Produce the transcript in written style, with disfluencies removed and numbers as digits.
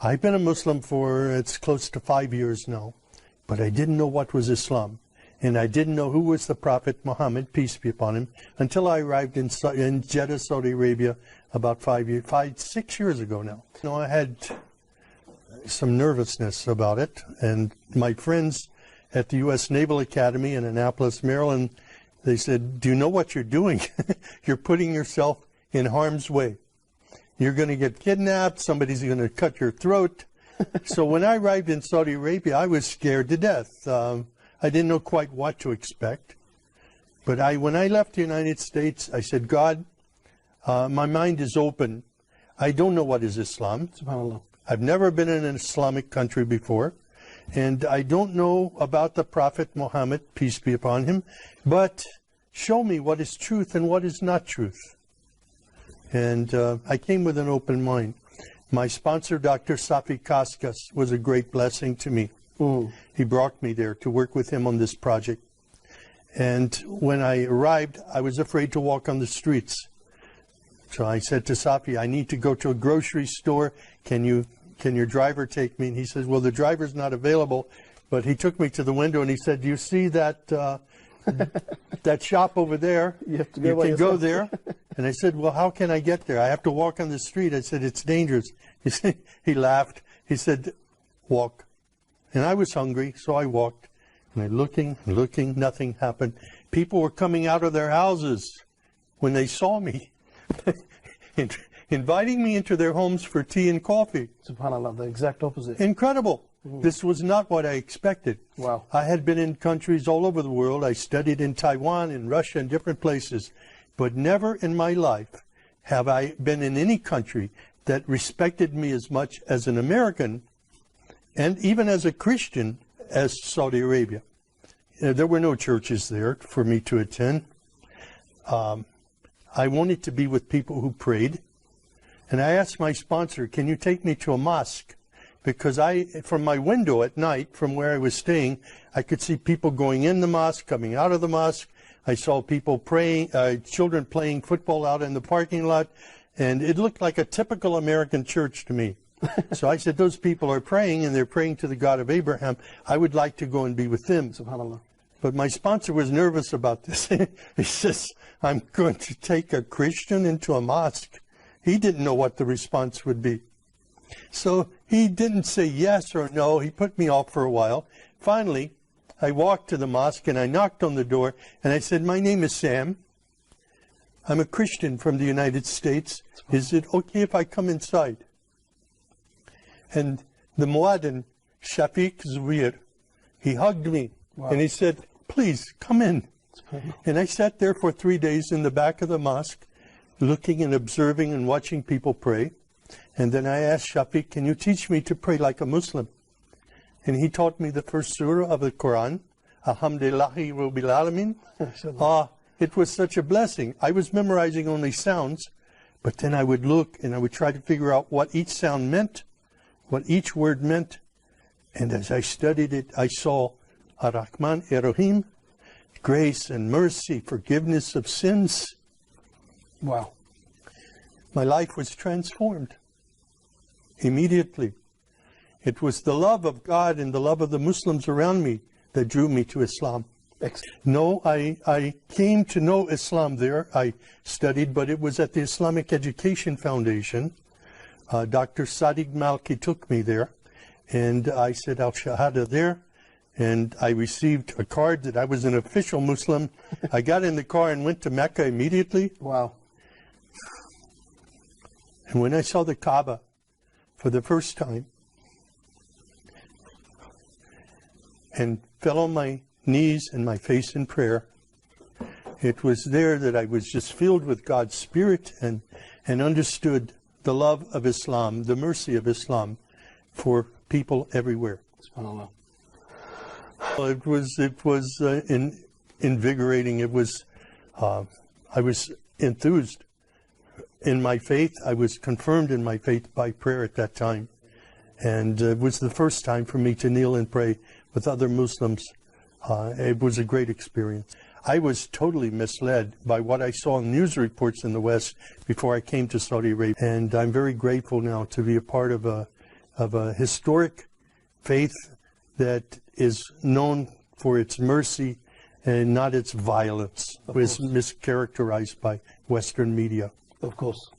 I've been a Muslim for, it's close to 5 years now, but I didn't know what was Islam. And I didn't know who was the Prophet Muhammad, peace be upon him, until I arrived in Jeddah, Saudi Arabia, about 6 years ago now. You know, I had some nervousness about it, and my friends at the U.S. Naval Academy in Annapolis, Maryland, they said, do you know what you're doing? You're putting yourself in harm's way. You're going to get kidnapped, somebody's going to cut your throat. So when I arrived in Saudi Arabia, I was scared to death. I didn't know quite what to expect. But when I left the United States, I said, God, my mind is open. I don't know what is Islam. SubhanAllah. I've never been in an Islamic country before. And I don't know about the Prophet Muhammad, peace be upon him. But show me what is truth and what is not truth. And I came with an open mind. My sponsor, Dr. Safi Kaskas, was a great blessing to me. He brought me there to work with him on this project. And when I arrived, I was afraid to walk on the streets. So I said to Safi, I need to go to a grocery store. Can your driver take me? And he says, well, the driver's not available. But he took me to the window and he said, do you see that that shop over there? You can go there. And I said, well, how can I get there? I have to walk on the street. I said, it's dangerous. He laughed. He said, walk. And I was hungry, so I walked. And I looking, nothing happened. People were coming out of their houses when they saw me, inviting me into their homes for tea and coffee. SubhanAllah, the exact opposite. Incredible. This was not what I expected. Wow. I had been in countries all over the world. I studied in Taiwan, in Russia, and different places. But never in my life have I been in any country that respected me as much as an American, and even as a Christian, as Saudi Arabia. There were no churches there for me to attend. I wanted to be with people who prayed. And I asked my sponsor, can you take me to a mosque? Because from my window at night, from where I was staying, I could see people going in the mosque, coming out of the mosque. I saw people praying, children playing football out in the parking lot. And it looked like a typical American church to me. So I said, those people are praying, and they're praying to the God of Abraham. I would like to go and be with them. SubhanAllah. But my sponsor was nervous about this. He says, I'm going to take a Christian into a mosque. He didn't know what the response would be. So he didn't say yes or no. He put me off for a while. Finally, I walked to the mosque, and I knocked on the door, and I said, my name is Sam. I'm a Christian from the United States. Is it okay if I come inside? And the Muaddin, Shafiq Zubair, he hugged me. Wow. And he said, please, come in. And I sat there for 3 days in the back of the mosque, looking and observing and watching people pray. And then I asked Shafiq, can you teach me to pray like a Muslim? And he taught me the first surah of the Quran, Alhamdulillahi Rabbil Alameen. It was such a blessing. I was memorizing only sounds, but then I would look and I would try to figure out what each sound meant, what each word meant. And as I studied it, I saw Ar-Rahman Ar-Rahim, grace and mercy, forgiveness of sins. Wow. My life was transformed immediately. It was the love of God and the love of the Muslims around me that drew me to Islam. No, I came to know Islam there. I studied, but it was at the Islamic Education Foundation. Dr. Sadiq Malki took me there, and I said Al-Shahada there, and I received a card that I was an official Muslim. I got in the car and went to Mecca immediately. Wow. And when I saw the Kaaba for the first time, and fell on my knees and my face in prayer, it was there that I was just filled with God's Spirit and understood the love of Islam, the mercy of Islam for people everywhere. SubhanAllah. It was invigorating. It was, I was enthused in my faith. I was confirmed in my faith by prayer at that time. And it was the first time for me to kneel and pray with other Muslims. It was a great experience. I was totally misled by what I saw in news reports in the West before I came to Saudi Arabia. And I'm very grateful now to be a part of of a historic faith that is known for its mercy and not its violence, was mischaracterized by Western media. Of course.